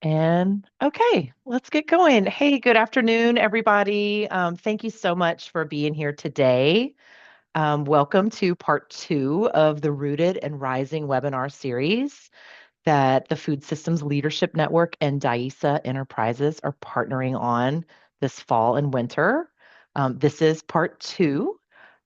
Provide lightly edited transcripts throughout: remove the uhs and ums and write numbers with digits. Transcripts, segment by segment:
And okay, let's get going. Hey, good afternoon, everybody. Thank you so much for being here today. Welcome to part two of the Rooted and Rising webinar series that the Food Systems Leadership Network and DAISA Enterprises are partnering on this fall and winter. This is part two,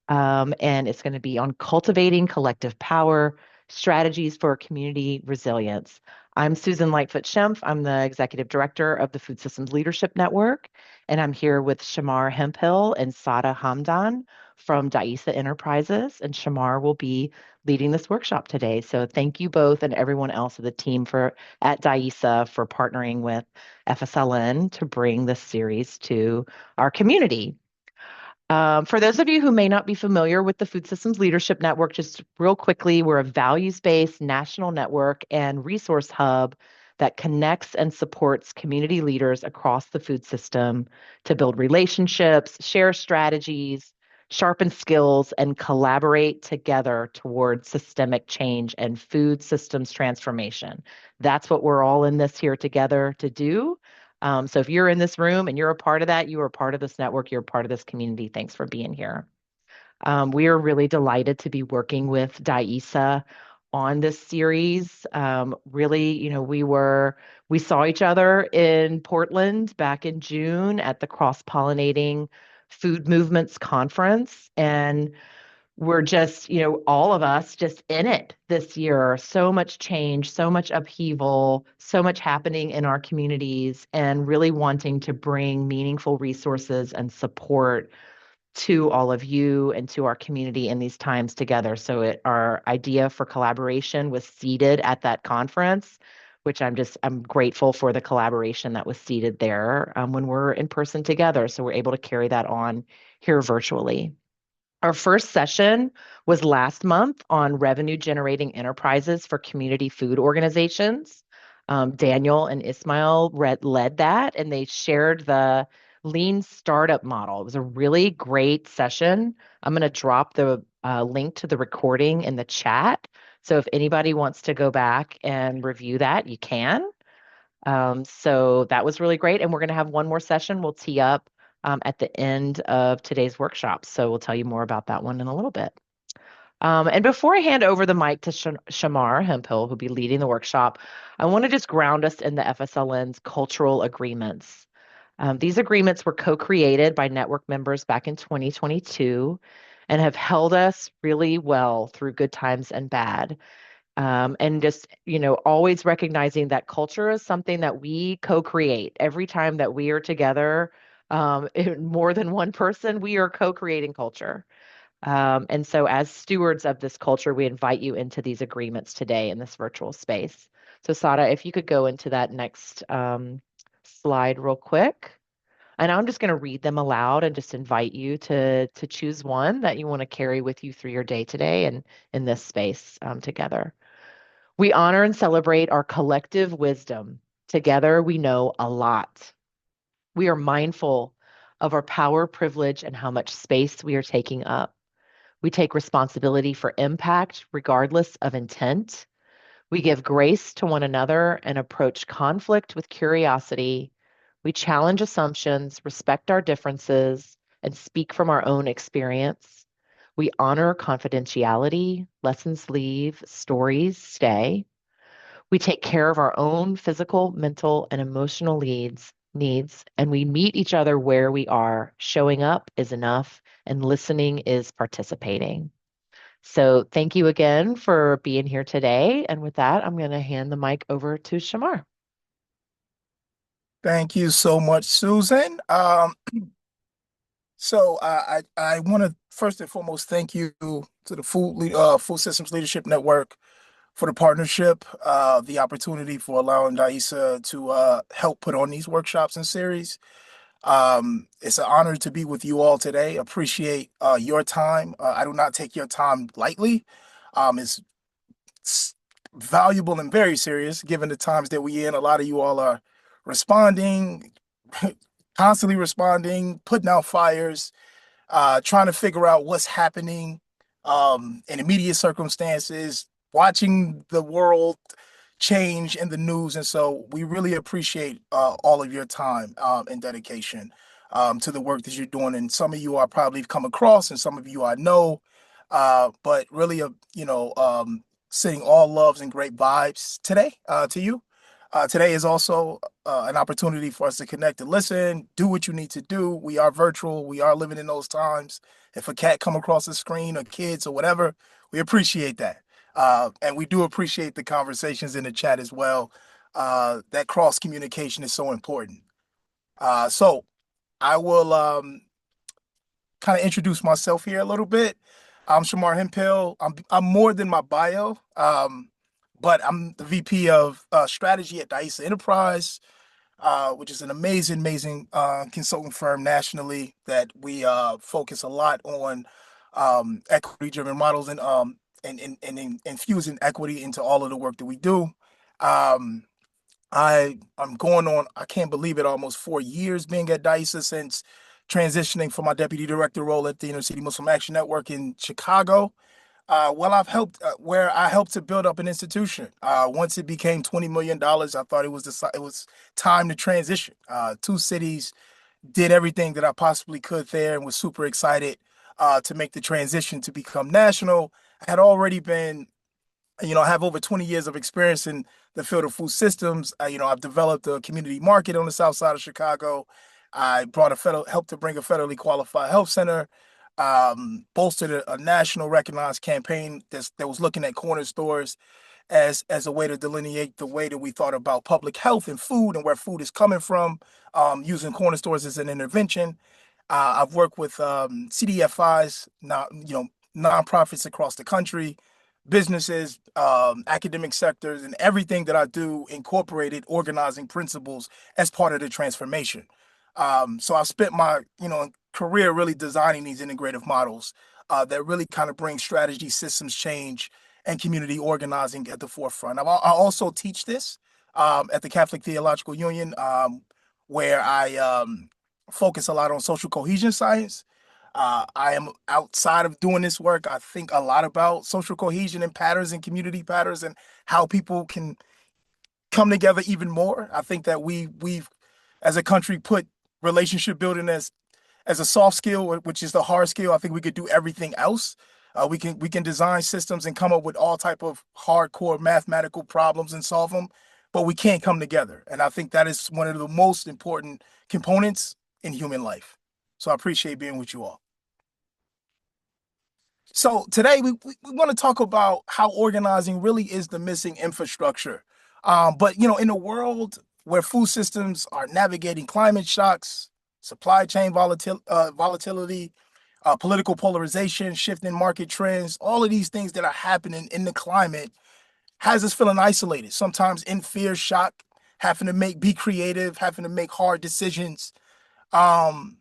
and it's going to be on cultivating collective power, strategies for community resilience. I'm Susan Lightfoot Schempf. I'm the executive director of the Food Systems Leadership Network, and I'm here with Shamar Hemphill and Sada Hamdan from DAISA Enterprises. And Shamar will be leading this workshop today. So thank you both and everyone else of the team for at DAISA for partnering with FSLN to bring this series to our community. For those of you who may not be familiar with the Food Systems Leadership Network, just real quickly, we're a values-based national network and resource hub that connects and supports community leaders across the food system to build relationships, share strategies, sharpen skills, and collaborate together towards systemic change and food systems transformation. That's what we're all in this here together to do. So if you're in this room and you're a part of that, you are a part of this network, you're a part of this community. Thanks for being here. We are really delighted to be working with DAISA on this series. Really, we saw each other in Portland back in June at the Cross Pollinating Food Movements Conference, and we're just, all of us just in it this year. So much change, so much upheaval, so much happening in our communities, and really wanting to bring meaningful resources and support to all of you and to our community in these times together. So our idea for collaboration was seeded at that conference, which I'm grateful for the collaboration that was seeded there when we're in person together. So we're able to carry that on here virtually. Our first session was last month on revenue generating enterprises for community food organizations. Daniel and Ismail led that, and they shared the lean startup model. It was a really great session. I'm going to drop the link to the recording in the chat. So if anybody wants to go back and review that, you can. So that was really great. And we're going to have one more session. We'll tee up at the end of today's workshop. So we'll tell you more about that one in a little bit. And before I hand over the mic to Shamar Hemphill, who'll be leading the workshop, I want to just ground us in the FSLN's cultural agreements. These agreements were co-created by network members back in 2022 and have held us really well through good times and bad. And just, always recognizing that culture is something that we co-create. Every time that we are together, more than one person, we are co-creating culture. And so, as stewards of this culture, we invite you into these agreements today in this virtual space. So, Sada, if you could go into that next slide real quick. And I'm just going to read them aloud and just invite you to choose one that you want to carry with you through your day today and in this space together. We honor and celebrate our collective wisdom. Together, we know a lot. We are mindful of our power, privilege, and how much space we are taking up. We take responsibility for impact, regardless of intent. We give grace to one another and approach conflict with curiosity. We challenge assumptions, respect our differences, and speak from our own experience. We honor confidentiality, lessons leave, stories stay. We take care of our own physical, mental, and emotional needs, and we meet each other where we are. Showing up is enough, and listening is participating. So thank you again for being here today. And with that, I'm going to hand the mic over to Shamar. Thank you so much, Susan. I want to first and foremost thank you to the Food Systems Leadership Network for the partnership, the opportunity for allowing DAISA to help put on these workshops and series. It's an honor to be with you all today. Appreciate your time. I do not take your time lightly. It's valuable and very serious given the times that we in. A lot of you all are responding, constantly responding, putting out fires, trying to figure out what's happening in immediate circumstances, watching the world change in the news. And so we really appreciate all of your time and dedication to the work that you're doing. And some of you I probably come across, and some of you I know, but really, sending all loves and great vibes today to you. Today is also an opportunity for us to connect and listen, do what you need to do. We are virtual. We are living in those times. If a cat come across the screen or kids or whatever, we appreciate that. And we do appreciate the conversations in the chat as well. That cross communication is so important. So I will kind of introduce myself here a little bit. I'm Shamar Hemphill. I'm more than my bio, but I'm the VP of strategy at DAISA Enterprise, which is an amazing consulting firm nationally that we focus a lot on equity-driven models and infusing equity into all of the work that we do. Um, I'm going on, I can't believe it, almost 4 years being at DISA since transitioning from my deputy director role at the Inner City Muslim Action Network in Chicago. Well, I've helped where I helped to build up an institution. Once it became $20 million, I thought it was time to transition. Two cities, did everything that I possibly could there, and was super excited to make the transition to become national. I had already been, I have over 20 years of experience in the field of food systems. I've developed a community market on the south side of Chicago. I brought helped to bring a federally qualified health center, bolstered a national recognized campaign that was looking at corner stores as a way to delineate the way that we thought about public health and food and where food is coming from, using corner stores as an intervention. I've worked with CDFIs, not nonprofits across the country, businesses, academic sectors, and everything that I do incorporated organizing principles as part of the transformation. So I've spent my career really designing these integrative models that really kind of bring strategy, systems change, and community organizing at the forefront. I also teach this at the Catholic Theological Union, where I focus a lot on social cohesion science. I am outside of doing this work. I think a lot about social cohesion and patterns and community patterns and how people can come together even more. I think that we've as a country put relationship building as a soft skill, which is the hard skill. I think we could do everything else. We can design systems and come up with all type of hardcore mathematical problems and solve them, but we can't come together. And I think that is one of the most important components in human life. So I appreciate being with you all. So today we want to talk about how organizing really is the missing infrastructure. But in a world where food systems are navigating climate shocks, supply chain volatility, political polarization, shifting market trends, all of these things that are happening in the climate has us feeling isolated, sometimes in fear, shock, having to be creative, having to make hard decisions. Um,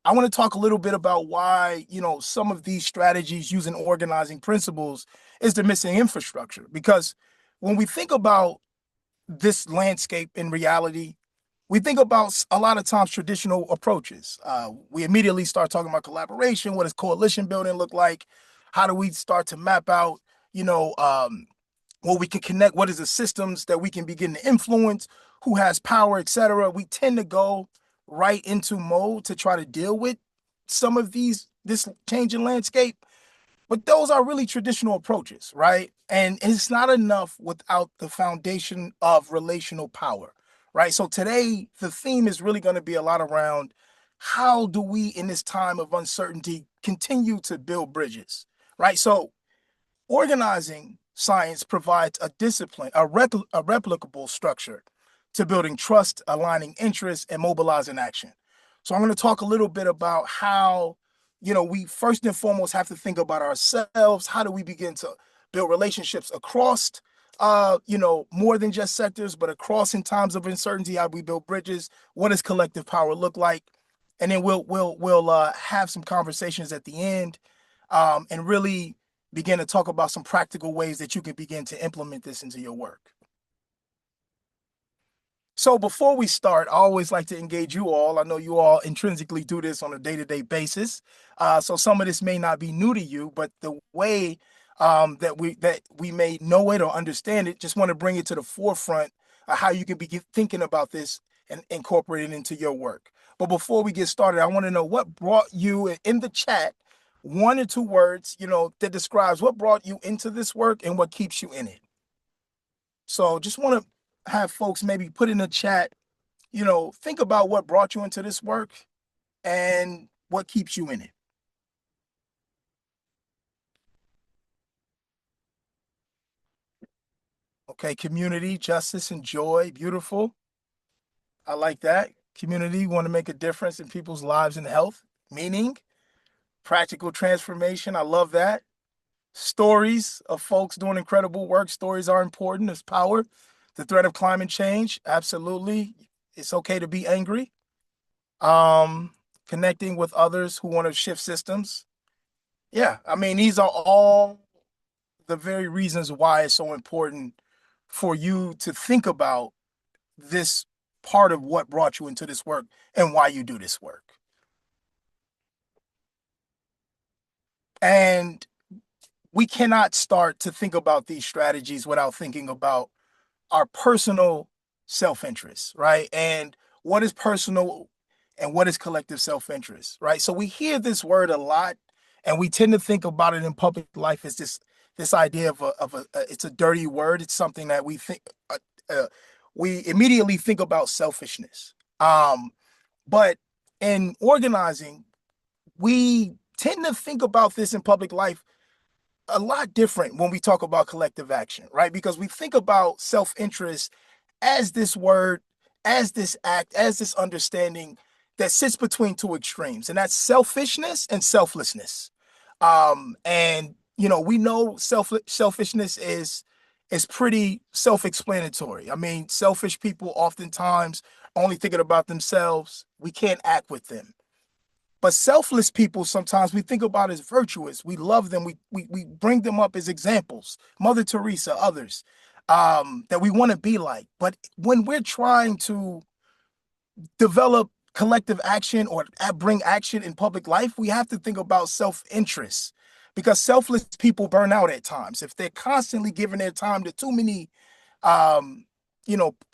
I want to talk a little bit about why, some of these strategies using organizing principles is the missing infrastructure. Because when we think about this landscape in reality, we think about a lot of times traditional approaches. We immediately start talking about collaboration. What does coalition building look like? How do we start to map out, you know, um, what we can connect? What is the systems that we can begin to influence? Who has power, et cetera? We tend to go right into mode to try to deal with some of this changing landscape. But those are really traditional approaches, right? And it's not enough without the foundation of relational power, right? So today, the theme is really going to be a lot around how do we, in this time of uncertainty, continue to build bridges, right? So organizing science provides a discipline, a replicable structure to building trust, aligning interests, and mobilizing action. So I'm going to talk a little bit about how, we first and foremost have to think about ourselves. How do we begin to build relationships across, more than just sectors, but across in times of uncertainty? How do we build bridges? What does collective power look like? And then we'll have some conversations at the end, and really begin to talk about some practical ways that you can begin to implement this into your work. So before we start, I always like to engage you all. I know you all intrinsically do this on a day-to-day basis. So some of this may not be new to you, but the way that we may know it or understand it. Just want to bring it to the forefront of how you can be thinking about this and incorporate it into your work. But before we get started, I want to know what brought you in the chat, 1 or 2 words, that describes what brought you into this work and what keeps you in it. So just want to have folks maybe put in the chat, think about what brought you into this work and what keeps you in it. Okay, community, justice, and joy. Beautiful. I like that. Community, want to make a difference in people's lives and health. Meaning, practical transformation. I love that. Stories of folks doing incredible work. Stories are important. There's power. The threat of climate change. Absolutely. It's okay to be angry. Um, Connecting with others who want to shift systems. Yeah, I mean, these are all the very reasons why it's so important for you to think about this part of what brought you into this work and why you do this work. And we cannot start to think about these strategies without thinking about our personal self-interest, right? And what is personal and what is collective self-interest, right? So we hear this word a lot, and we tend to think about it in public life as this idea of a it's a dirty word. It's something that uh, we immediately think about selfishness. But in organizing, we tend to think about this in public life a lot different when we talk about collective action, right? Because we think about self interest as this word, as this act, as this understanding that sits between two extremes, and that's selfishness and selflessness. And we know selfishness is pretty self-explanatory. I mean, selfish people oftentimes only thinking about themselves. We can't act with them. But selfless people, sometimes we think about as virtuous. We love them. We bring them up as examples. Mother Teresa, others that we want to be like. But when we're trying to develop collective action or bring action in public life, we have to think about self-interest, because selfless people burn out at times. If they're constantly giving their time to too many um,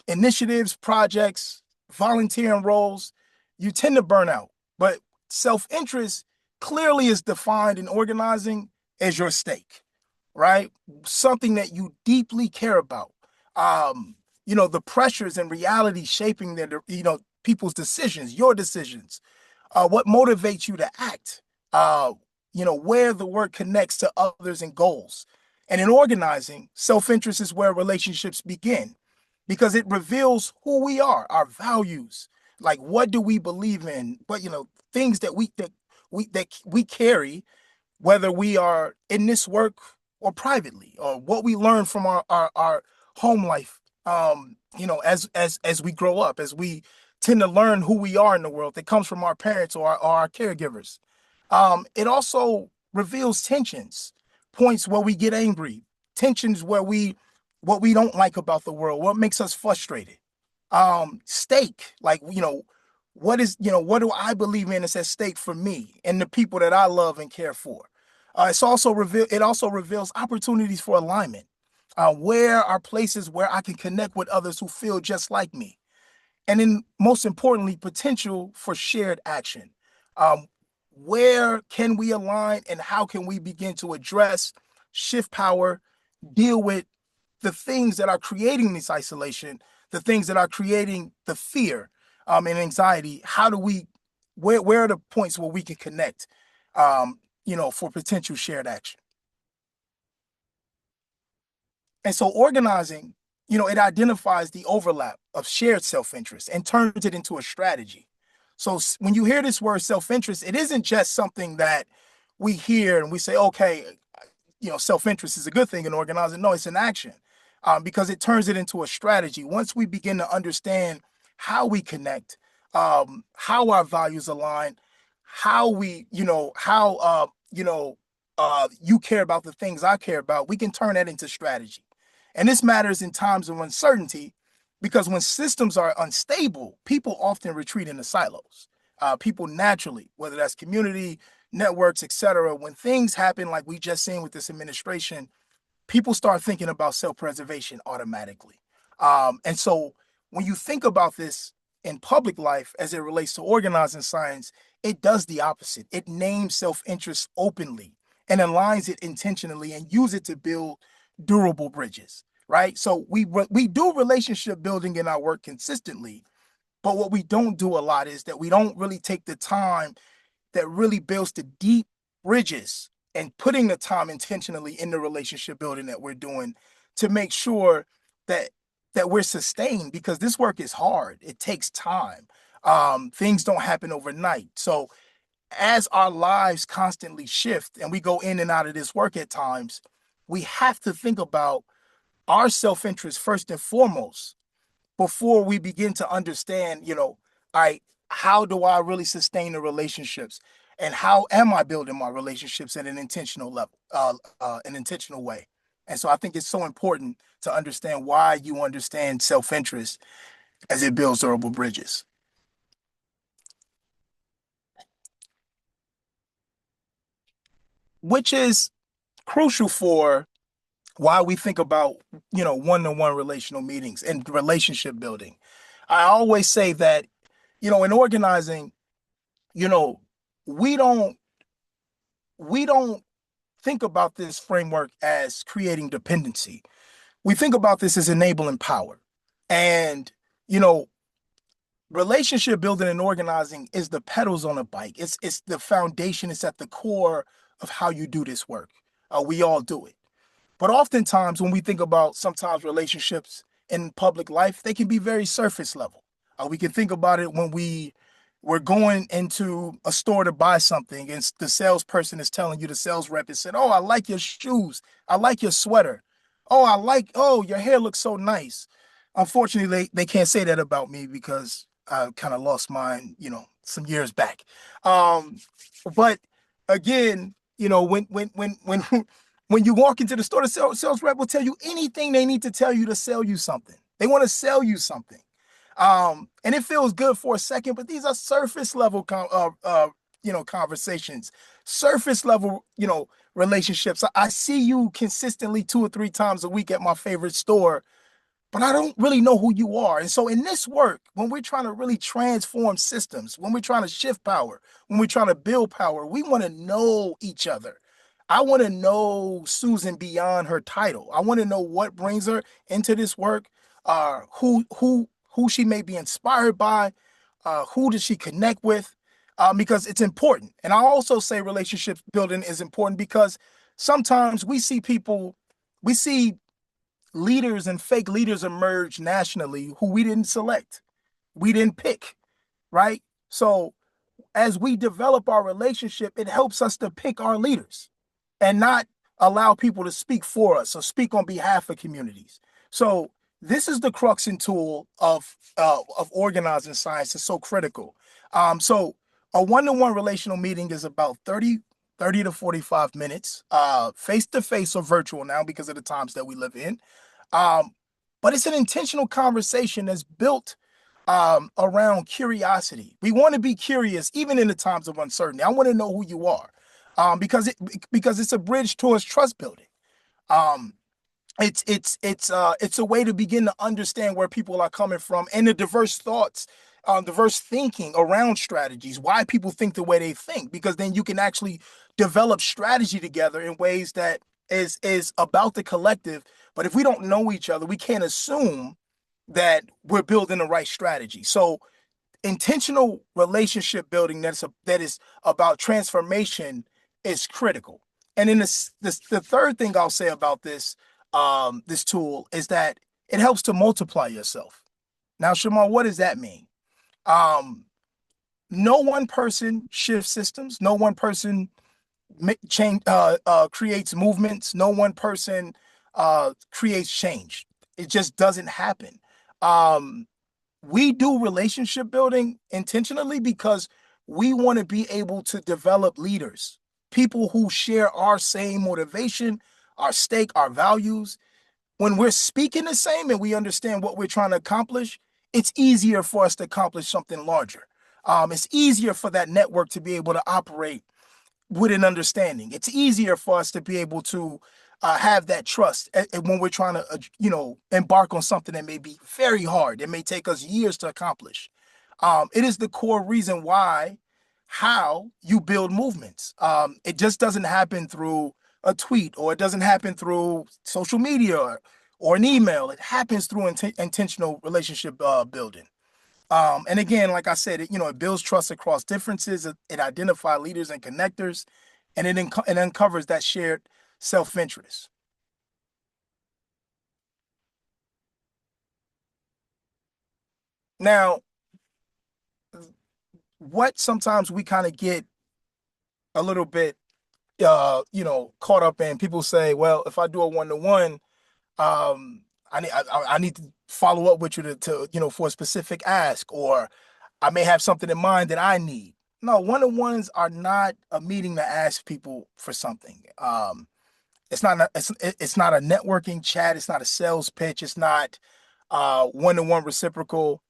initiatives, projects, volunteering roles, you tend to burn out. But self-interest clearly is defined in organizing as your stake, right? Something that you deeply care about. The pressures and reality shaping people's decisions, your decisions, what motivates you to act, where the work connects to others and goals. And in organizing, self-interest is where relationships begin, because it reveals who we are, our values, like what do we believe in, but things that we carry, whether we are in this work or privately, or what we learn from our home life, as we grow up, as we tend to learn who we are in the world that comes from our parents or our caregivers. It also reveals tensions, points where we get angry, tensions where what we don't like about the world, what makes us frustrated. Stake, like, what do I believe in is at stake for me and the people that I love and care for. It also reveals opportunities for alignment. Where are places where I can connect with others who feel just like me? And then, most importantly, potential for shared action. Um, where can we align, and how can we begin to address, shift power, deal with the things that are creating this isolation, the things that are creating the fear and anxiety? Where are the points where we can connect, for potential shared action? And so organizing, it identifies the overlap of shared self-interest and turns it into a strategy. So when you hear this word self-interest, it isn't just something that we hear and we say, okay, self-interest is a good thing in organizing. No, it's an action, because it turns it into a strategy. Once we begin to understand how we connect, how our values align, how you care about the things I care about, we can turn that into strategy. And this matters in times of uncertainty, because when systems are unstable, people often retreat into silos. People naturally, whether that's community, networks, etc., when things happen like we just seen with this administration, people start thinking about self-preservation automatically. And so when you think about this in public life as it relates to organizing science, it does the opposite. It names self-interest openly and aligns it intentionally and use it to build durable bridges, right? So we do relationship building in our work consistently, but what we don't do a lot is that we don't really take the time that really builds the deep bridges and putting the time intentionally in the relationship building that we're doing to make sure that we're sustained, because this work is hard. It takes time. Things don't happen overnight. So as our lives constantly shift and we go in and out of this work at times, we have to think about our self-interest first and foremost before we begin to understand, I how do I really sustain the relationships, and how am I building my relationships at an intentional level, an intentional way. And so I think it's so important to understand why you understand self-interest as it builds durable bridges, which is crucial for why we think about, one-to-one relational meetings and relationship building. I always say that, in organizing, you know, we don't we don't think about this framework as creating dependency. We think about this as enabling power. And, you know, relationship building and organizing is the pedals on a bike. It's the foundation. It's at the core of how you do this work. We all do it. But oftentimes, when we think about sometimes relationships in public life, they can be very surface level. We can think about it when we're going into a store to buy something, and the salesperson is telling you, the sales rep is saying, "Oh, I like your shoes. I like your sweater. Oh, your hair looks so nice." Unfortunately, they can't say that about me because I kind of lost mine, some years back. Um, but again, when when you walk into the store, the sales rep will tell you anything they need to tell you to sell you something. They want to sell you something. And it feels good for a second, but these are surface level, conversations, surface level, relationships. I see you consistently 2 or 3 times a week at my favorite store, but I don't really know who you are. And so in this work, when we're trying to really transform systems, when we're trying to shift power, when we're trying to build power, we want to know each other. I want to know Susan beyond her title. I want to know what brings her into this work, who she may be inspired by, who does she connect with, because it's important. And I also say relationship building is important because sometimes we see leaders and fake leaders emerge nationally who we didn't select, we didn't pick, right? So as we develop our relationship, it helps us to pick our leaders and not allow people to speak for us or speak on behalf of communities. So this is the crux and tool of organizing science. Is so critical. So a one-to-one relational meeting is about 30 to 45 minutes, face to face or virtual now because of the times that we live in. Um, but it's an intentional conversation that's built around curiosity. We want to be curious even in the times of uncertainty. I want to know who you are, because it's a bridge towards trust building. Um, it's a way to begin to understand where people are coming from and the diverse thoughts, diverse thinking around strategies, why people think the way they think, because then you can actually develop strategy together in ways that is about the collective. But if we don't know each other, we can't assume that we're building the right strategy. So intentional relationship building that is about transformation is critical. And then the third thing I'll say about this tool is that it helps to multiply yourself. Now, Shamar, what does that mean? Um, no one person shifts systems. No one person creates movements. No one person creates change. It just doesn't happen. Um, we do relationship building intentionally because we want to be able to develop leaders, people who share our same motivation, our stake, our values. When we're speaking the same and we understand what we're trying to accomplish, it's easier for us to accomplish something larger. It's easier for that network to be able to operate with an understanding. It's easier for us to be able to have that trust when we're trying to, embark on something that may be very hard. It may take us years to accomplish. It is the core reason why how you build movements. It just doesn't happen through a tweet, or it doesn't happen through social media, or an email. It happens through intentional relationship building. And again, like I said, it builds trust across differences. It identifies leaders and connectors, and it uncovers that shared self-interest. Now, what sometimes we kind of get a little bit, caught up in, people say, well, if I do a one-to-one, um, I need to follow up with you to for a specific ask, or I may have something in mind that I need. No, one-on-ones are not a meeting to ask people for something. It's not a networking chat. It's not a sales pitch. It's not one-to-one reciprocal,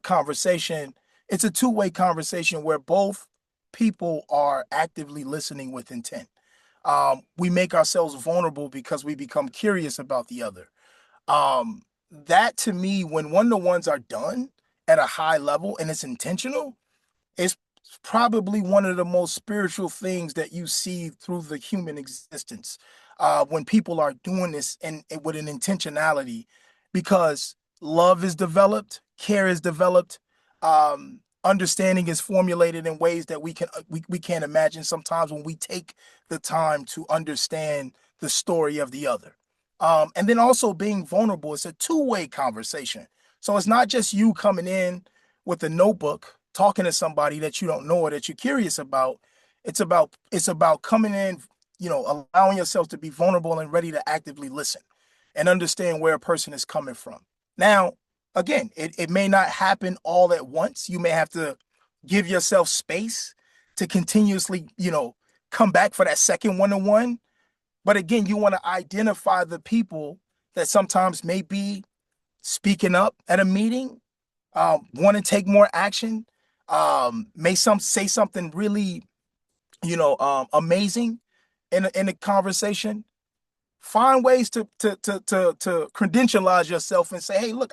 conversation. It's a two-way conversation where both people are actively listening with intent. We make ourselves vulnerable because we become curious about the other. That to me, when one-to-ones are done at a high level and it's intentional, it's probably one of the most spiritual things that you see through the human existence, when people are doing this and with an intentionality, because love is developed, care is developed, understanding is formulated in ways that we can't imagine sometimes when we take the time to understand the story of the other. And then also being vulnerable. It's a two-way conversation. So it's not just you coming in with a notebook talking to somebody that you don't know or that you're curious about. It's about coming in, allowing yourself to be vulnerable and ready to actively listen and understand where a person is coming from. Now, again, it may not happen all at once. You may have to give yourself space to continuously, come back for that second one-on-one. But again, you want to identify the people that sometimes may be speaking up at a meeting, want to take more action, may some say something really, amazing in a conversation. Find ways to credentialize yourself and say, hey, look,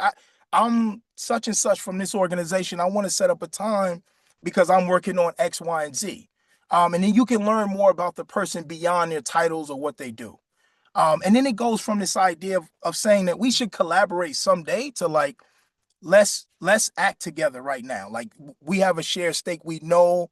I'm such and such from this organization. I want to set up a time because I'm working on X, Y, and Z. And then you can learn more about the person beyond their titles or what they do. And then it goes from this idea of saying that we should collaborate someday to like, let's act together right now. Like, we have a shared stake. We know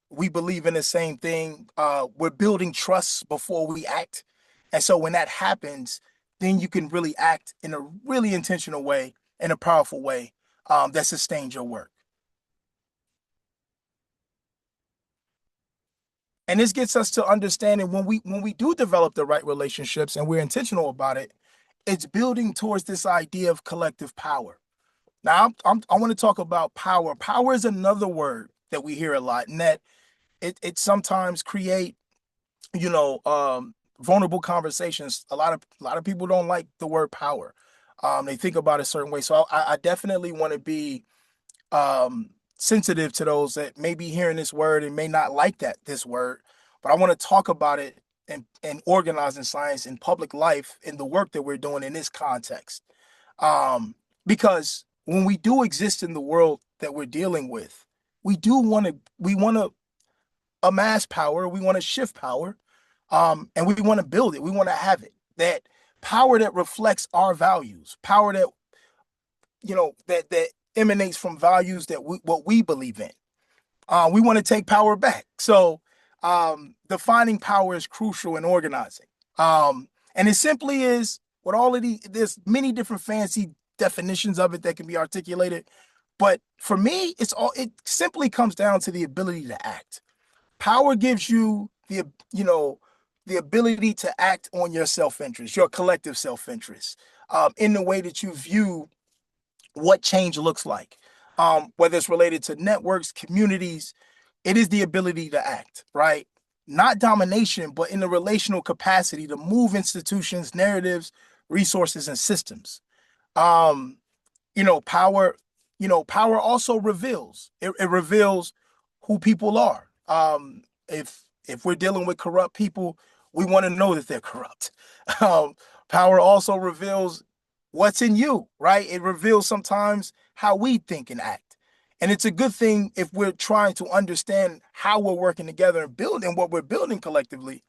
we believe in the same thing. We're building trust before we act. And so when that happens, then you can really act in a really intentional way, in a powerful way, that sustains your work. And this gets us to understanding when we do develop the right relationships and we're intentional about it, it's building towards this idea of collective power. Now, I want to talk about power. Power is another word that we hear a lot, and that it sometimes create, vulnerable conversations. A lot of people don't like the word power. They think about it a certain way. So I definitely want to be sensitive to those that may be hearing this word and may not like this word. But I want to talk about it and organizing science in public life in the work that we're doing in this context. Because when we do exist in the world that we're dealing with, we want to amass power, we want to shift power, and we want to build it. We want to have it. That power that reflects our values, power that that emanates from values that what we believe in. We want to take power back. So defining power is crucial in organizing. And it simply is, with all of there's many different fancy definitions of it that can be articulated. But for me, it simply comes down to the ability to act. Power gives you the ability to act on your self-interest, your collective self-interest, in the way that you view what change looks like. Whether it's related to networks, communities, it is the ability to act, right? Not domination, but in the relational capacity to move institutions, narratives, resources, and systems. Um, power, power also reveals. It reveals who people are. if we're dealing with corrupt people, we want to know that they're corrupt. Um, Power also reveals what's in you, right? It reveals sometimes how we think and act. And it's a good thing if we're trying to understand how we're working together and building what we're building collectively,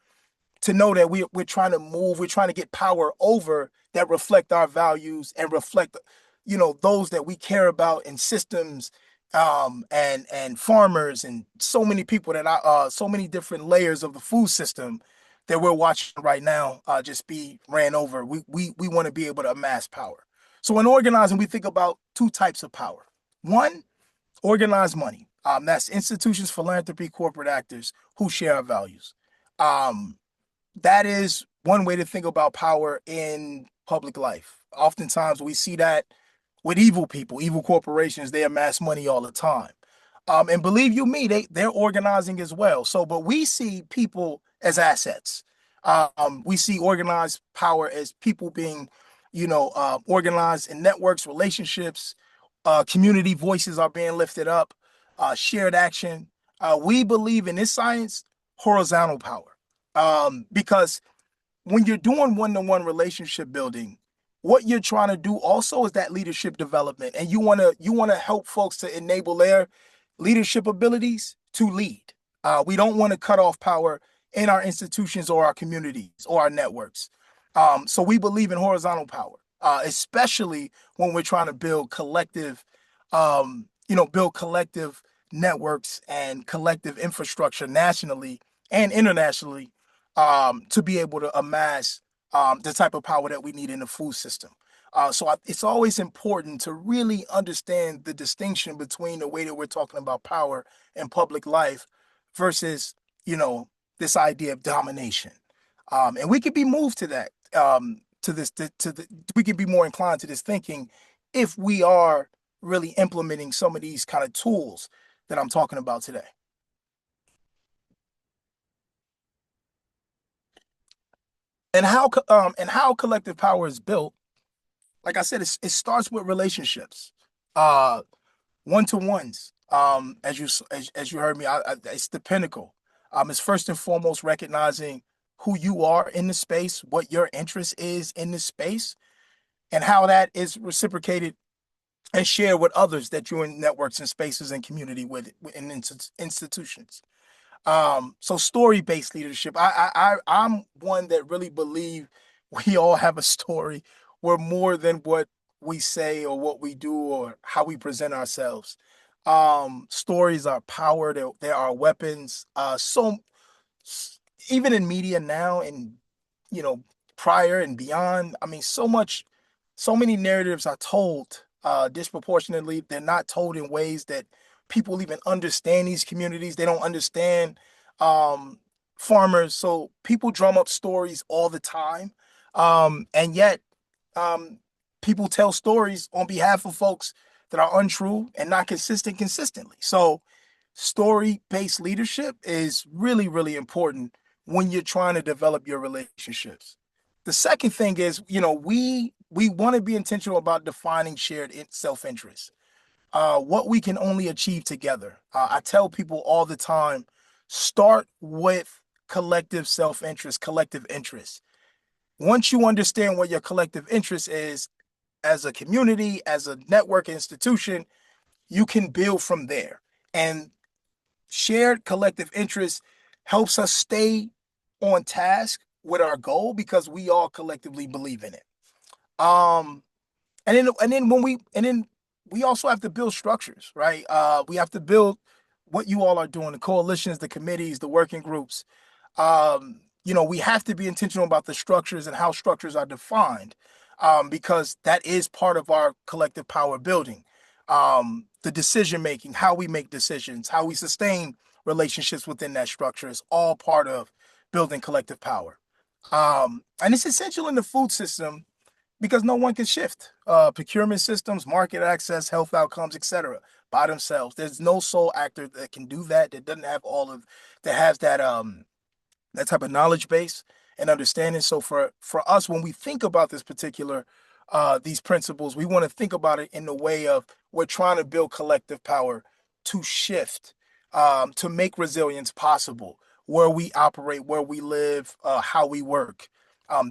to know that we're trying to move, we're trying to get power over that reflect our values and reflect, those that we care about in systems, and farmers and so many people that so many different layers of the food system that we're watching right now just be ran over. We want to be able to amass power. So in organizing, we think about two types of power. One, organized money. That's institutions, philanthropy, corporate actors who share our values. Um, that is one way to think about power in public life. Oftentimes we see that with evil people, evil corporations, they amass money all the time. And believe you me, they're organizing as well. So, but we see people as assets. We see organized power as people being, organized in networks, relationships, community voices are being lifted up, shared action. We believe in this science, horizontal power, because when you're doing one-to-one relationship building, what you're trying to do also is that leadership development, and you want to help folks to enable their leadership abilities to lead. We don't want to cut off power in our institutions or our communities or our networks. So we believe in horizontal power, especially when we're trying to build collective networks and collective infrastructure nationally and internationally, to be able to amass the type of power that we need in the food system. It's always important to really understand the distinction between the way that we're talking about power in public life versus, you know, this idea of domination. And we could be moved to that, we could be more inclined to this thinking if we are really implementing some of these kind of tools that I'm talking about today. And how collective power is built. Like I said, it starts with relationships, uh, one to ones. As you heard me, it's the pinnacle. It's first and foremost recognizing who you are in the space, what your interest is in the space, and how that is reciprocated and shared with others that you're in networks and spaces and community with in institutions. So story-based leadership. I'm one that really believe we all have a story. We're more than what we say or what we do or how we present ourselves. Stories are power. They are weapons. Even in media now and you know prior and beyond. I mean, so many narratives are told disproportionately. They're not told in ways that people even understand these communities. They don't understand um, farmers. So people drum up stories all the time, and yet um, people tell stories on behalf of folks that are untrue and not consistent consistently. So story-based leadership is really, really important when you're trying to develop your relationships. The second thing is, we want to be intentional about defining shared self-interest, what we can only achieve together. I tell people all the time, start with collective self-interest, collective interest. Once you understand what your collective interest is as a community, as a network institution, you can build from there. And shared collective interest helps us stay on task with our goal because we all collectively believe in it. Um, and then we also have to build structures, right? We have to build what you all are doing, the coalitions, the committees, the working groups. We have to be intentional about the structures and how structures are defined, because that is part of our collective power building. The decision making, how we make decisions, how we sustain relationships within that structure is all part of building collective power. And it's essential in the food system because no one can shift procurement systems, market access, health outcomes, etc. by themselves. There's no sole actor that can do that. That doesn't have that has that type of knowledge base and understanding. So for us, when we think about this particular these principles, we want to think about it in the way of we're trying to build collective power to shift to make resilience possible where we operate, where we live, how we work.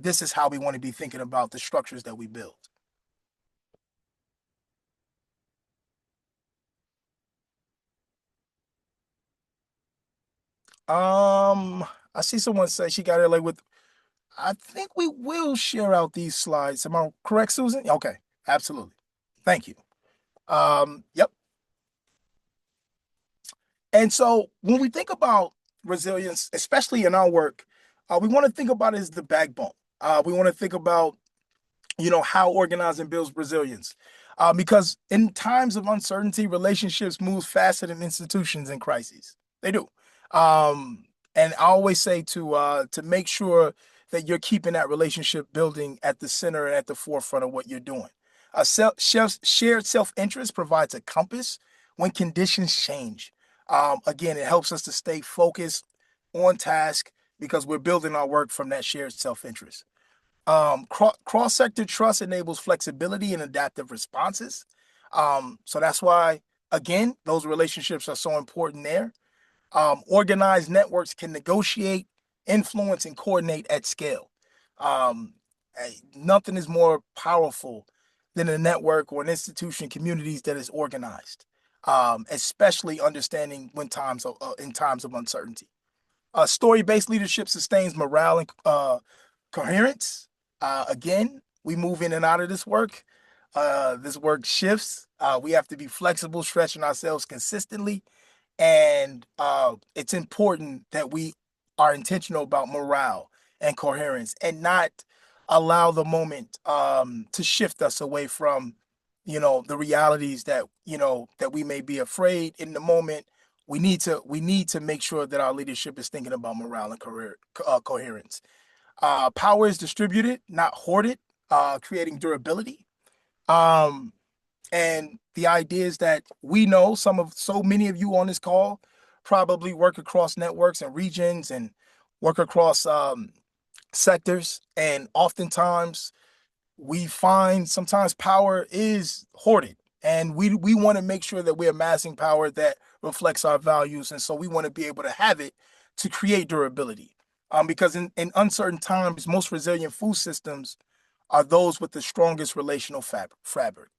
This is how we want to be thinking about the structures that we build. Um, I see someone say she got it like with. I think we will share out these slides. Am I correct, Susan? Okay, absolutely. Thank you. Yep. And so when we think about resilience, especially in our work, we want to think about it as the backbone. We want to think about how organizing builds resilience, because in times of uncertainty relationships move faster than institutions in crises. They do. And I always say to make sure that you're keeping that relationship building at the center and at the forefront of what you're doing. Shared self-interest provides a compass when conditions change. Again, it helps us to stay focused on task because we're building our work from that shared self-interest. Cross-sector trust enables flexibility and adaptive responses. So that's why, again, those relationships are so important there. Organized networks can negotiate, influence, and coordinate at scale. Um, Nothing is more powerful than a network or an institution, communities that is organized, especially understanding when in times of uncertainty. Story-based leadership sustains morale and coherence. Again, we move in and out of this work. This work shifts. We have to be flexible, stretching ourselves consistently, and it's important that we are intentional about morale and coherence, and not allow the moment to shift us away from, the realities that we may be afraid in the moment. We need to make sure that our leadership is thinking about morale and coherence. Power is distributed, not hoarded, creating durability. Um, and the idea is that we know so many of you on this call probably work across networks and regions and work across sectors. And oftentimes we find sometimes power is hoarded. And we want to make sure that we're amassing power that reflects our values. And so we want to be able to have it to create durability. Because in uncertain times, most resilient food systems are those with the strongest relational fabric.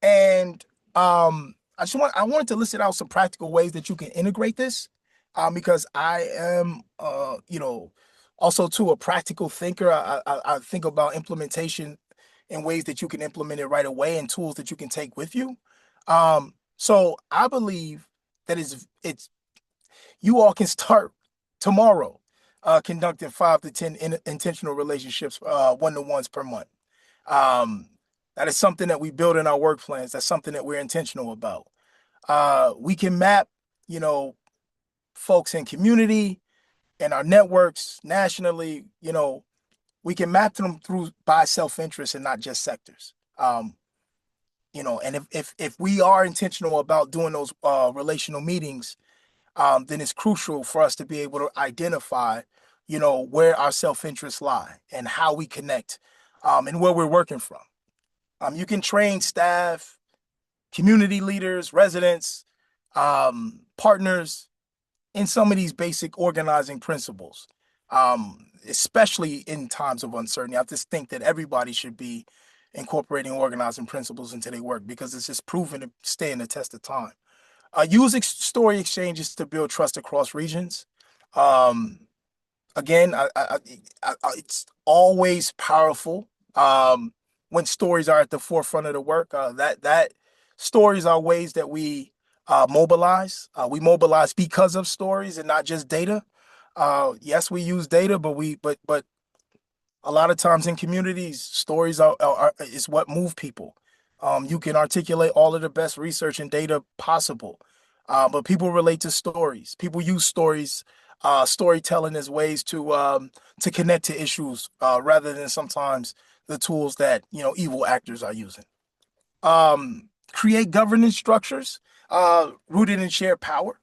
And I wanted to list out some practical ways that you can integrate this, because I am also too a practical thinker. I think about implementation in ways that you can implement it right away and tools that you can take with you. So I believe that it's you all can start tomorrow, conducting 5 to 10 intentional relationships, one-to-ones per month. Um, that is something that we build in our work plans. That's something that we're intentional about. We can map, you know, folks in community and our networks nationally. We can map them through by self-interest and not just sectors. And if we are intentional about doing those relational meetings, then it's crucial for us to be able to identify, where our self-interests lie and how we connect, and where we're working from. You can train staff, community leaders, residents, partners in some of these basic organizing principles, especially in times of uncertainty. I just think that everybody should be incorporating organizing principles into their work because it's just proven to stay in the test of time. Use story exchanges to build trust across regions. Um, Again, it's always powerful when stories are at the forefront of the work. That stories are ways that we mobilize. We mobilize because of stories and not just data. Yes, we use data, but a lot of times in communities, stories is what move people. You can articulate all of the best research and data possible, but people relate to stories. People use stories, storytelling as ways to connect to issues, rather than sometimes the tools that evil actors are using. Create governance structures rooted in shared power.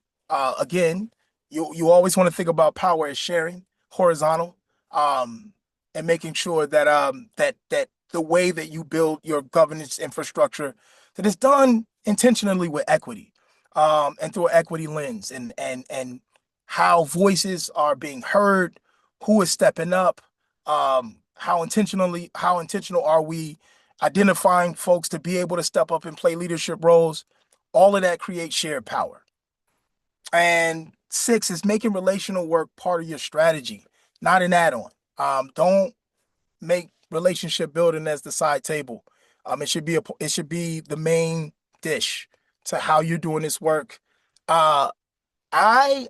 Again, you always want to think about power as sharing, horizontal, um, and making sure that the way that you build your governance infrastructure that is done intentionally with equity, and through an equity lens, and how voices are being heard, who is stepping up, how intentional are we identifying folks to be able to step up and play leadership roles. All of that creates shared power. And six is making relational work part of your strategy, not an add-on. Don't make relationship building as the side table. It should be the main dish to how you're doing this work. Uh, I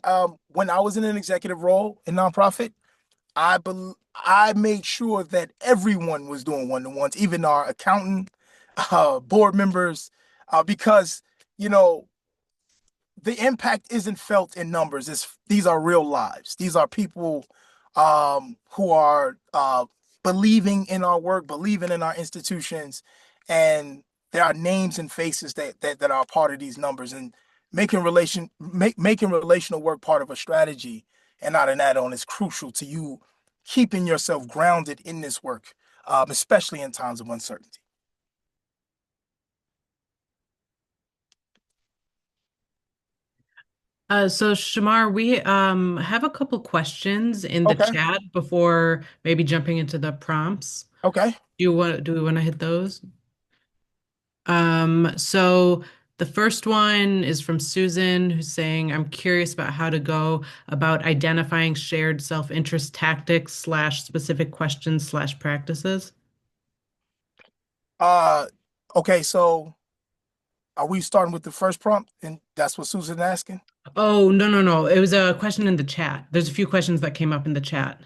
When I was in an executive role in nonprofit, I made sure that everyone was doing one-to-ones, even our accountant, board members, because you know the impact isn't felt in numbers. These are real lives. These are people who are believing in our work, believing in our institutions, and there are names and faces that are part of these numbers. And making relational work part of a strategy and not an add-on is crucial to you keeping yourself grounded in this work, especially in times of uncertainty. So Shamar, we have a couple questions in the Okay. chat before maybe jumping into the prompts. Okay. Do we want to hit those? So the first one is from Susan, who's saying, I'm curious about how to go about identifying shared self-interest tactics slash specific questions slash practices. Uh, okay. So are we starting with the first prompt? And that's what Susan asking? Oh, no, no, no. It was a question in the chat. There's a few questions that came up in the chat.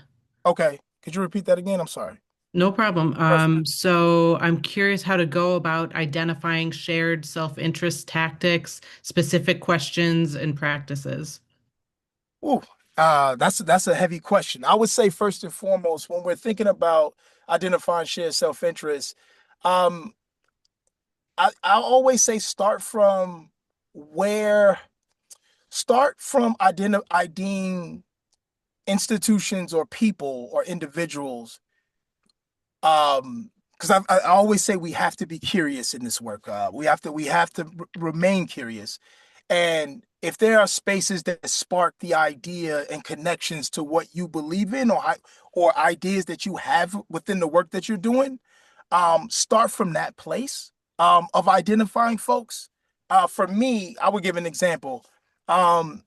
Okay. Could you repeat that again? I'm sorry. No problem. First, So I'm curious how to go about identifying shared self-interest tactics, specific questions, and practices. ooh, that's a heavy question. I would say first and foremost, when we're thinking about identifying shared self-interest, um, I always say where start from IDing institutions or people or individuals, because I always say we have to be curious in this work. We have to remain curious, and if there are spaces that spark the idea and connections to what you believe in, or ideas that you have within the work that you're doing, start from that place of identifying folks. For me, I would give an example. Um,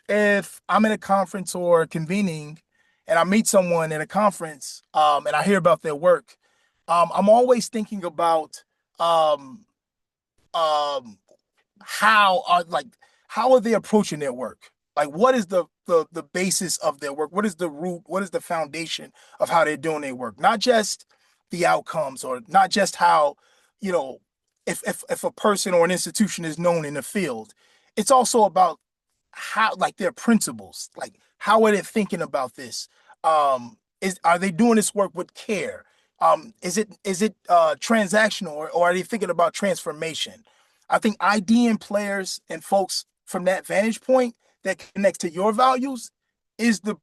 if I'm in a conference or convening and I meet someone at a conference, and I hear about their work, I'm always thinking about um, um, how are like how are they approaching their work? Like, what is the basis of their work? What is the root? What is the foundation of how they're doing their work? Not just the outcomes, or not just how, you know, if a person or an institution is known in the field. It's also about how, like, their principles, like how are they thinking about this. Is Are they doing this work with care? Is it transactional, or are they thinking about transformation? I think IDing players and folks from that vantage point that connects to your values is the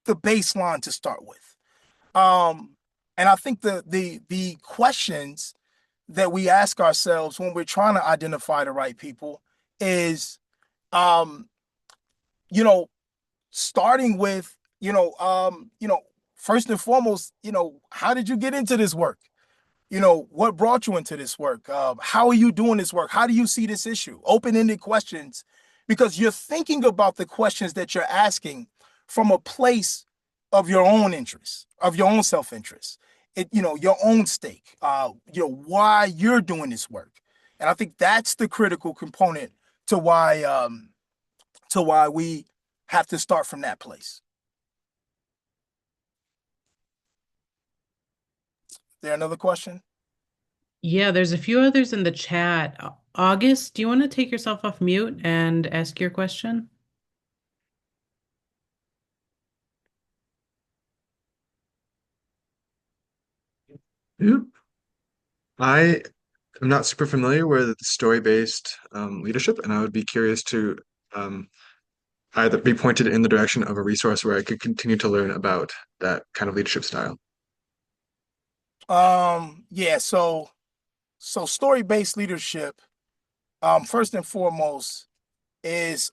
baseline to start with. Um and I think the questions that we ask ourselves when we're trying to identify the right people is, um you know starting with, first and foremost, how did you get into this work? What brought you into this work? How are you doing this work? How do you see this issue? Open-ended questions, because you're thinking about the questions that you're asking from a place of your own interest, of your own self-interest, your own stake, why you're doing this work. And I think that's the critical component to why we have to start from that place. There another question? Yeah, there's a few others in the chat. August, do you want to take yourself off mute and ask your question? Yeah. I am not super familiar with story-based leadership, and I would be curious to um, either be pointed in the direction of a resource where I could continue to learn about that kind of leadership style. Yeah, so story-based leadership, first and foremost, is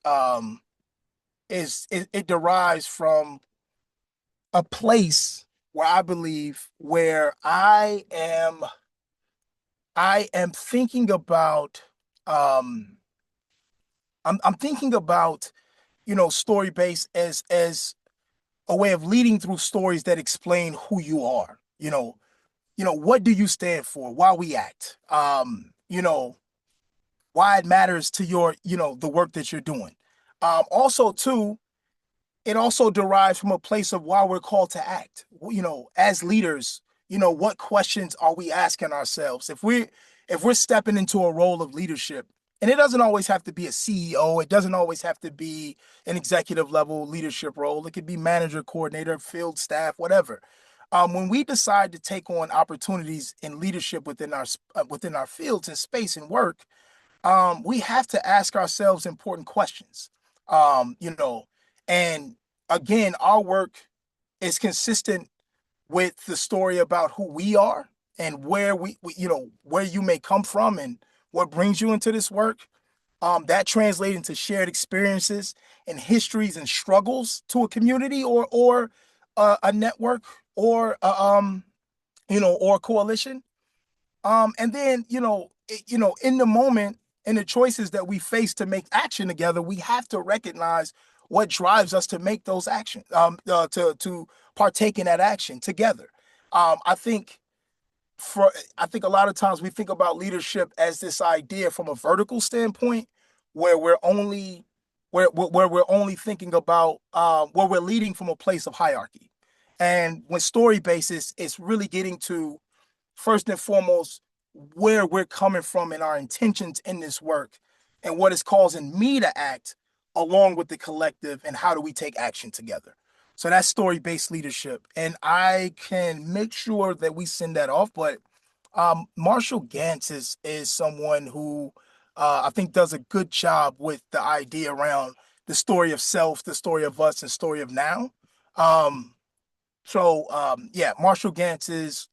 it derives from a place where I believe where I am thinking about um I'm thinking about, story based as a way of leading through stories that explain who you are. What do you stand for? Why we act? Why it matters to your, the work that you're doing. Also, too, it also derives from a place of why we're called to act. As leaders, what questions are we asking ourselves? If we're stepping into a role of leadership, and it doesn't always have to be a CEO, it doesn't always have to be an executive level leadership role. It could be manager, coordinator, field staff, whatever. When we decide to take on opportunities in leadership within our fields and space and work, we have to ask ourselves important questions. Um, you know, and again, our work is consistent with the story about who we are and where where you may come from and what brings you into this work. That translates into shared experiences and histories and struggles to a community or a network or or a coalition. And then, in the moment, in the choices that we face to make action together, we have to recognize what drives us to make those actions, to partake in that action together. Um, I think I think a lot of times we think about leadership as this idea from a vertical standpoint, where we're only thinking about where we're leading from a place of hierarchy, and when story basis, it's really getting to first and foremost where we're coming from and our intentions in this work and what is causing me to act along with the collective and how do we take action together. So that's story-based leadership, and I can make sure that we send that off. But Marshall Gantz is someone who I think does a good job with the idea around the story of self, the story of us, and story of now. um, yeah, Marshall Gantz is,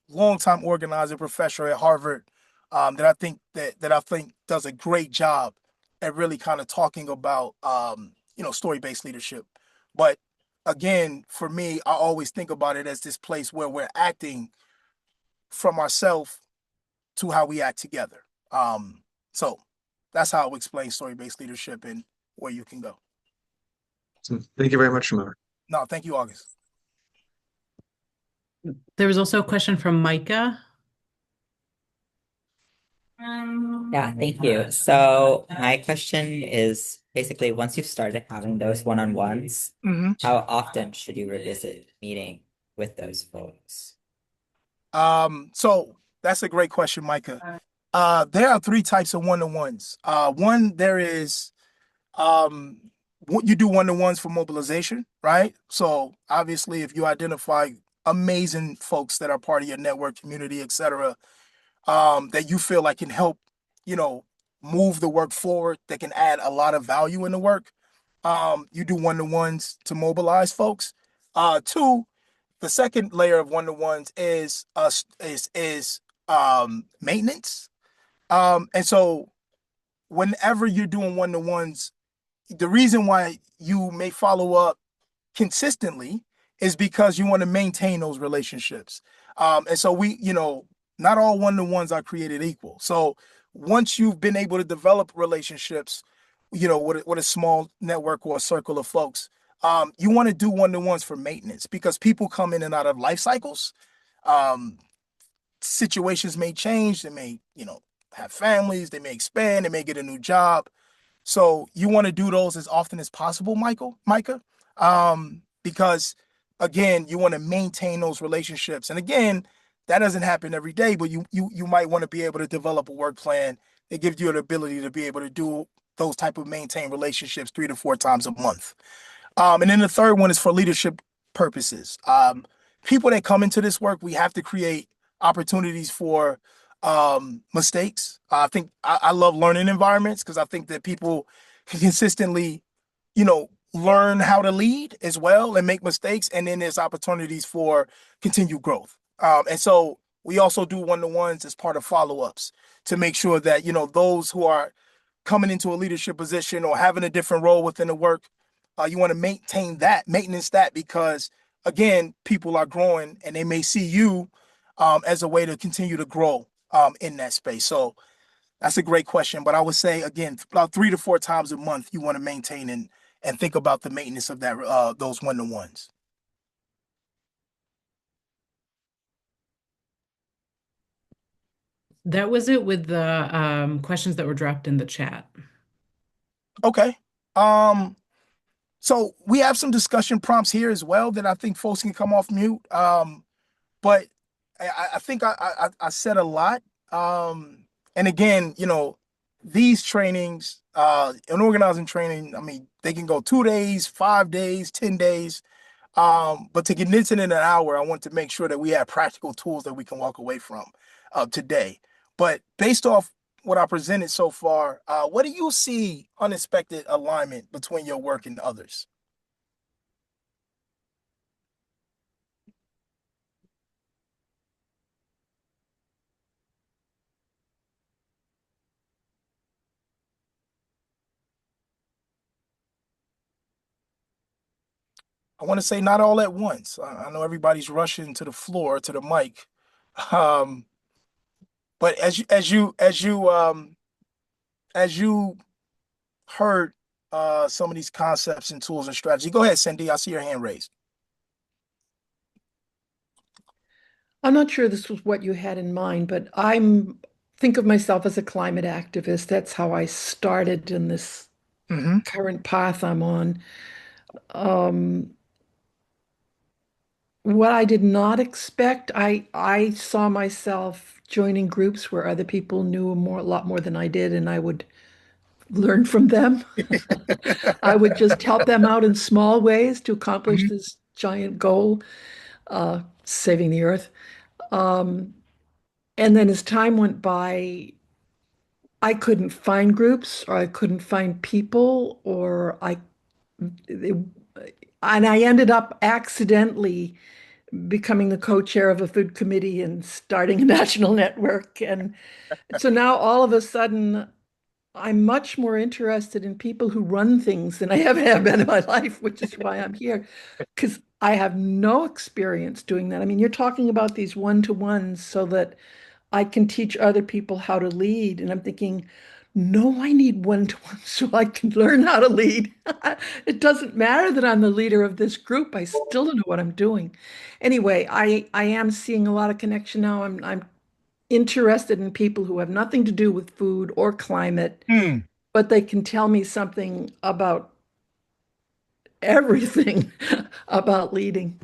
longtime organizer, professor at Harvard, that I think does a great job at really kind of talking about story-based leadership. But again, for me, I always think about it as this place where we're acting from ourselves to how we act together. So that's how I would explain story-based leadership and where you can go. So thank you very much, Shamar. No, thank you, August. There was also a question from Micah. Yeah, thank you. So my question is basically once you've started having those one-on-ones, Mhm. how often should you revisit meeting with those folks? So that's a great question, Micah. There are three types of one-to-ones. One, there is what you do one-to-ones for mobilization, right? So obviously, if you identify amazing folks that are part of your network, community, etc., that you feel like can help, you know, move the work forward, that can add a lot of value in the work. You do one-to-ones to mobilize folks. Two, the second layer of one-to-ones is maintenance. And so whenever you're doing one-to-ones, the reason why you may follow up consistently is because you want to maintain those relationships. And so not all one-to-ones are created equal. So once you've been able to develop relationships, with a small network or a circle of folks, you want to do one-to-ones for maintenance because people come in and out of life cycles. Um, Situations may change. They may, have families. They may expand. They may get a new job. So you want to do those as often as possible, Micah, because again, you want to maintain those relationships. And again, that doesn't happen every day, but you might want to be able to develop a work plan that gives you the ability to be able to do those type of maintain relationships 3 to 4 times a month. And then the third one is for leadership purposes. People that come into this work, we have to create opportunities for mistakes. I think I love learning environments because I think that people can consistently, learn how to lead as well and make mistakes. And then there's opportunities for continued growth. And so we also do one-to-ones as part of follow-ups to make sure that, those who are coming into a leadership position or having a different role within the work, you want to maintenance that because again, people are growing and they may see you as a way to continue to grow in that space. So that's a great question. But I would say again, about 3 to 4 times a month, you want to maintain and think about the maintenance of that those one-to-ones. That was it with the questions that were dropped in the chat. Okay. So we have some discussion prompts here as well that I think folks can come off mute. But I think I said a lot. And again, these trainings, an organizing training, I mean, they can go 2 days, 5 days, 10 days. But to condense it in an hour, I want to make sure that we have practical tools that we can walk away from today. But based off what I presented so far, what do you see unexpected alignment between your work and others? I want to say not all at once. I know everybody's rushing to the floor, to the mic. Um, but as you heard some of these concepts and tools and strategy, go ahead, Cindy. I see your hand raised. I'm not sure this was what you had in mind, but I'm think of myself as a climate activist. That's how I started in this Mm-hmm. current path I'm on. Um, what I did not expect, I saw myself joining groups where other people knew a lot more than I did, and I would learn from them. I would just help them out in small ways to accomplish Mhm. this giant goal, saving the earth. Um, and then as time went by, I couldn't find groups or I couldn't find people and I ended up accidentally becoming the co-chair of a food committee and starting a national network. And so now all of a sudden I'm much more interested in people who run things than I ever have been in my life, which is why I'm here, because I have no experience doing that. I mean, you're talking about these one-to-ones so that I can teach other people how to lead. And I'm thinking, no, I need one-to-one so I can learn how to lead. It doesn't matter that I'm the leader of this group. I still don't know what I'm doing. Anyway, I am seeing a lot of connection now. I'm interested in people who have nothing to do with food or climate, Mm, but they can tell me something about everything about leading.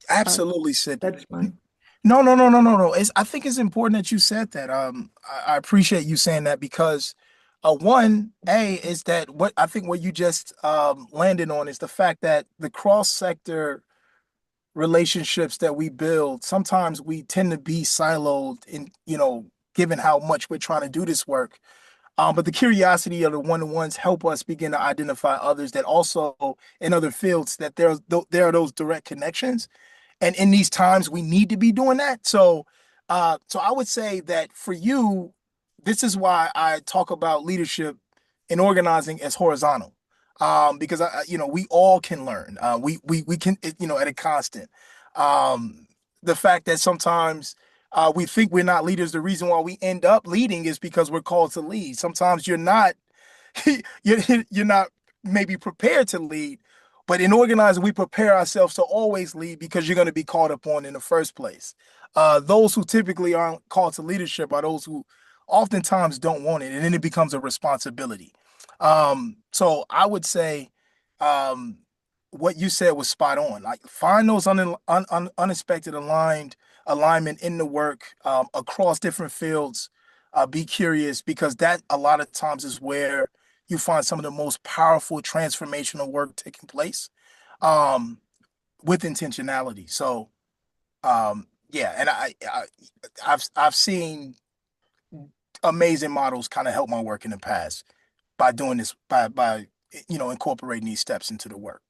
Uh, absolutely, Cindy. that's mine. No, no, no, no, no, no. I think it's important that you said that. I appreciate you saying that because, one, is that what I think what you just landed on is the fact that the cross-sector relationships that we build, sometimes we tend to be siloed in, given how much we're trying to do this work. But the curiosity of the one-to-ones help us begin to identify others that also in other fields that there are those direct connections. And in these times, we need to be doing that. So I would say that for you, this is why I talk about leadership and organizing as horizontal, because we all can learn. We can, at a constant. Um, the fact that sometimes we think we're not leaders, the reason why we end up leading is because we're called to lead. Sometimes you're not you're not maybe prepared to lead, but in organizing, we prepare ourselves to always lead because you're going to be called upon in the first place. Those who typically aren't called to leadership are those who oftentimes don't want it, and then it becomes a responsibility. So I would say um, what you said was spot on. Like find those unexpected alignment in the work across different fields. Be curious because that a lot of times is where you find some of the most powerful transformational work taking place um, with intentionality. So yeah, and I've seen amazing models kind of help my work in the past by doing this by incorporating these steps into the work.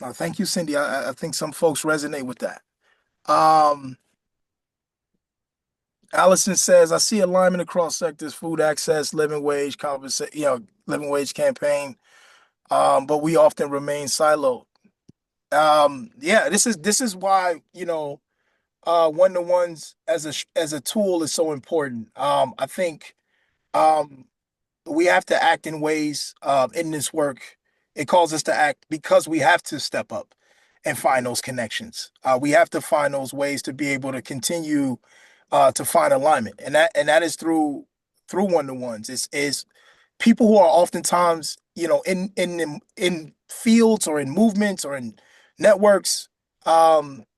Thank you, Cindy. I think some folks resonate with that. Um, Allison says, I see alignment across sectors, food access, living wage compensation, living wage campaign, but we often remain siloed. Yeah, this is why, one-to-ones as a tool is so important. I think um, we have to act in ways in this work. It calls us to act because we have to step up and find those connections. We have to find those ways to be able to continue to find alignment, and that is through one-to-ones. Is people who are oftentimes, in fields or in movements or in networks.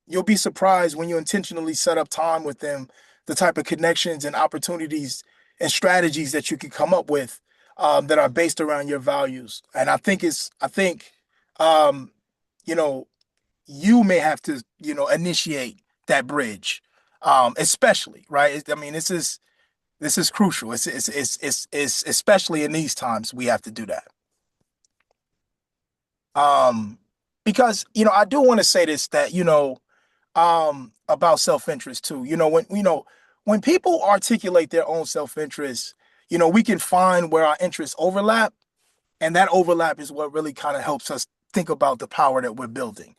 You'll be surprised when you intentionally set up time with them, the type of connections and opportunities and strategies that you can come up with that are based around your values. And I think um, you know you may have to initiate that bridge, especially right. I mean, this is crucial. It's especially in these times we have to do that. Um, because I do want to say this, that about self-interest too. When people articulate their own self-interest, we can find where our interests overlap, and that overlap is what really kind of helps us think about the power that we're building.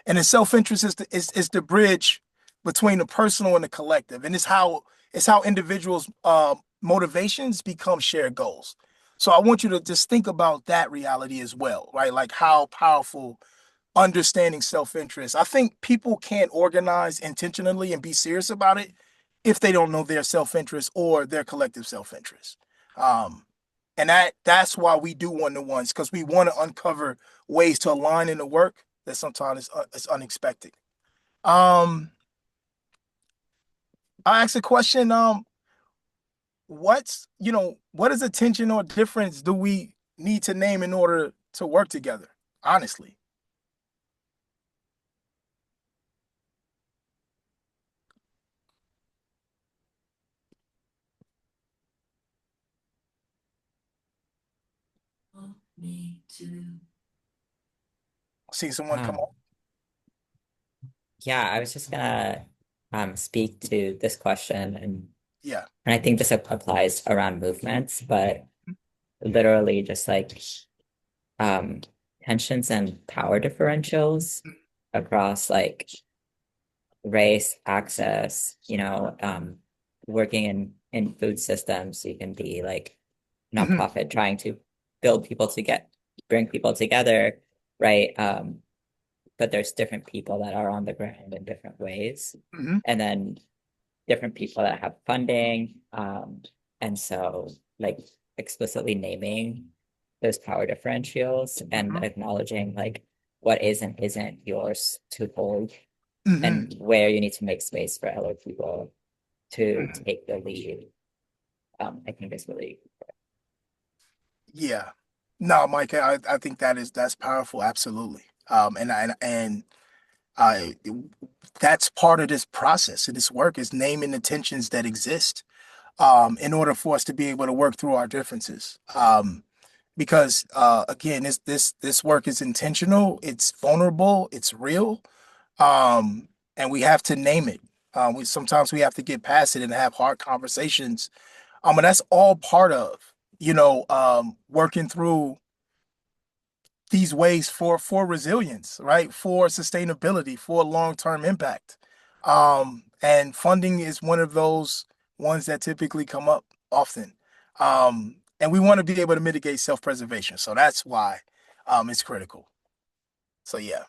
And the self-interest is the bridge between the personal and the collective, and it's how individuals' motivations become shared goals. So I want you to just think about that reality as well, right? Like how powerful understanding self-interest. I think people can't organize intentionally and be serious about it if they don't know their self-interest or their collective self-interest. Um, and that's why we do one-to-ones, because we want to uncover ways to align in the work that sometimes is unexpected. Um, I ask a question. What is a tension or difference do we need to name in order to work together? Honestly. Me too. See someone come Um, on. yeah, I was just gonna speak to this question, Yeah. and I think this applies around movements, but literally just like um tensions and power differentials across like race, access, working in food systems. You can be like Hmm. nonprofit trying to build people to bring people together, right? But there's different people that are on the ground in different ways. Hmm. And then different people that have funding. And so like explicitly naming those power differentials and Hmm. acknowledging like what is and isn't yours to hold, Hmm. and where you need to make space for other people to take the lead. I think is really Yeah. No, Mike, I think that's powerful. Absolutely. And I that's part of this process of this work, is naming the tensions that exist in order for us to be able to work through our differences. Because again, this work is intentional, it's vulnerable, it's real, and we have to name it. We sometimes we have to get past it and have hard conversations. And that's all part of working through these ways for resilience, right? For sustainability, for long-term impact. And funding is one of those ones that typically come up often. And we want to be able to mitigate self-preservation. So that's why it's critical. So yeah.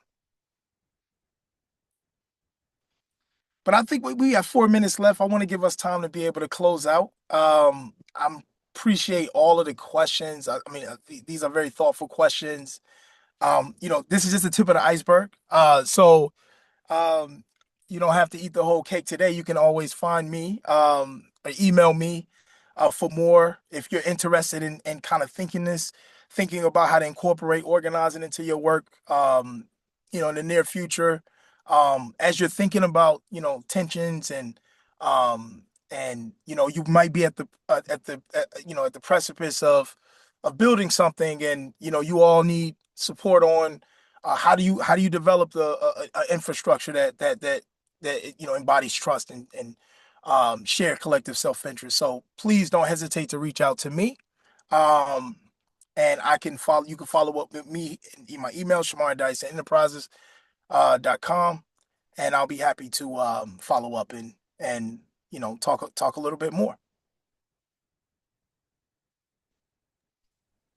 But I think we have 4 minutes left. I want to give us time to be able to close out. I appreciate all of the questions. I mean, these are very thoughtful questions. This is just the tip of the iceberg. So um, you don't have to eat the whole cake today. You can always find me or email me for more if you're interested in kind of thinking about how to incorporate organizing into your work, in the near future. As you're thinking about, tensions and you might be at the precipice of building something, and you all need support on how do you develop the infrastructure that embodies trust and shared collective self-interest. So please don't hesitate to reach out to me. Um, and I can follow you can follow up with me in my email, Shamar at DAISA Enterprises .com, and I'll be happy to follow up and talk a little bit more.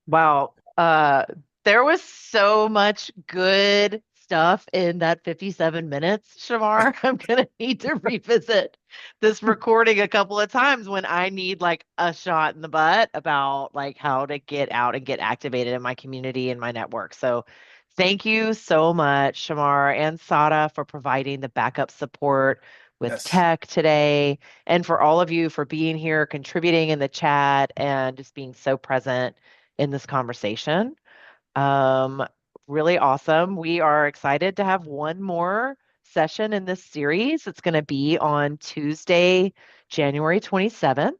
Wow. There was so much good stuff in that 57 minutes, Shamar. I'm gonna need to revisit this recording a couple of times when I need like a shot in the butt about like how to get out and get activated in my community and my network. So thank you so much, Shamar and Sada, for providing the backup support with Yes, tech today, and for all of you for being here, contributing in the chat, and just being so present in this conversation. Um, Really awesome. We are excited to have one more session in this series. It's going to be on Tuesday, January 27th.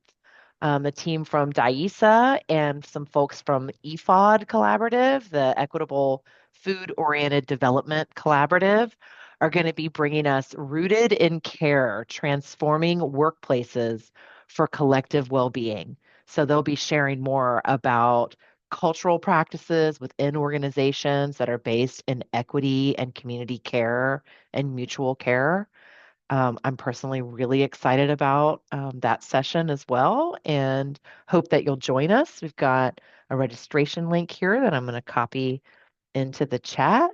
The team from DAISA and some folks from EFOD Collaborative, the Equitable Food Oriented Development Collaborative, are going to be bringing us Rooted in Care, Transforming Workplaces for Collective Well-Being. So they'll be sharing more about cultural practices within organizations that are based in equity and community care and mutual care. I'm personally really excited about that session as well and hope that you'll join us. We've got a registration link here that I'm going to copy into the chat.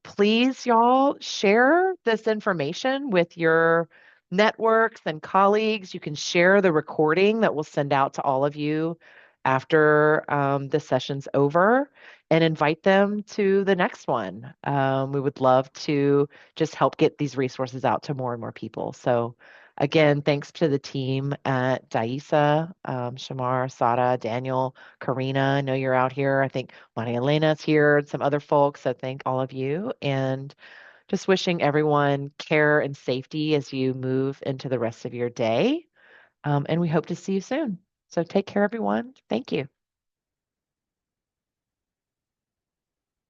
Please, y'all, share this information with your networks and colleagues. You can share the recording that we'll send out to all of you after the session's over and invite them to the next one. We would love to just help get these resources out to more and more people. So, again, thanks to the team at DAISA, Shamar, Sada, Daniel, Karina. I know you're out here. I think Maria Elena's here and some other folks. So thank all of you. And just wishing everyone care and safety as you move into the rest of your day. And we hope to see you soon. So take care, everyone. Thank you.